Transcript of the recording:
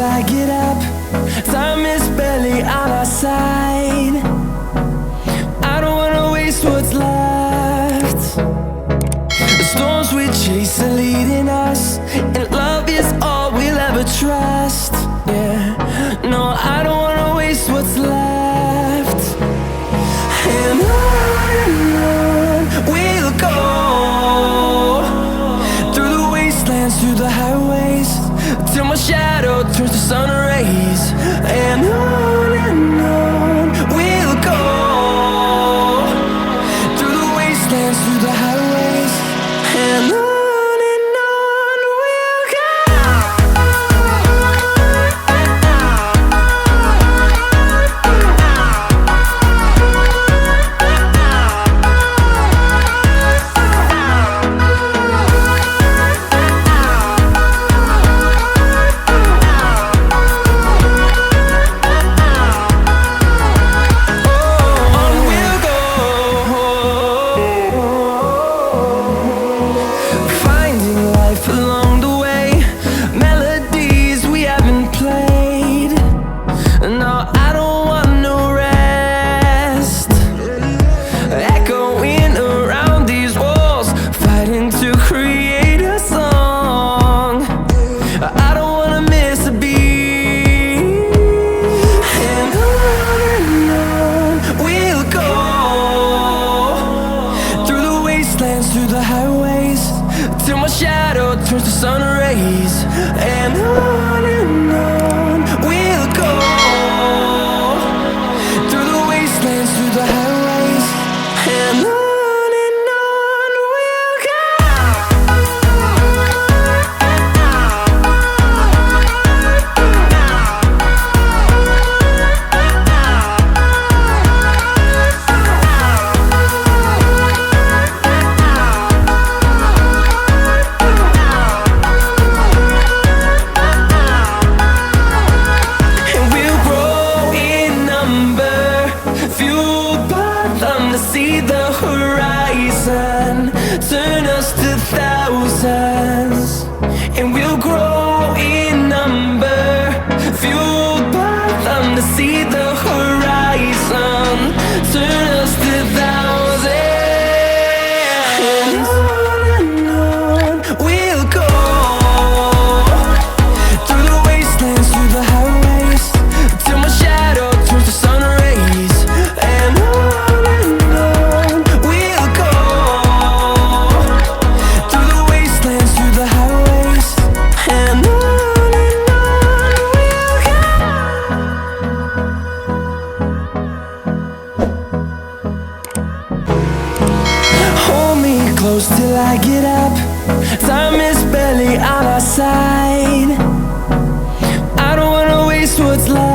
I get up. Time is barely on our side. I don't wanna waste what's left. The storms we chase are leading us, and love is all we'll ever trust. Yeah, no, I don't wanna waste what's left. And on we'll go, through the wastelands, through the highways, till my shadow turns to sun rays. And on we'll go, through the wastelands, through the highways, and on we'll go. Through the highways, till my shadow turns to sun rays. And on we'll go, through the wastelands, through the highways, and on we'll go. To see the horizon turn us to thousands, and we'll grow in number, fueled by them. To see the horizon turn us to thousands, and on we'll go, through the wastelands, through the highways, till my shadow turns to sun rays. And close till I get up. Time is barely on our side.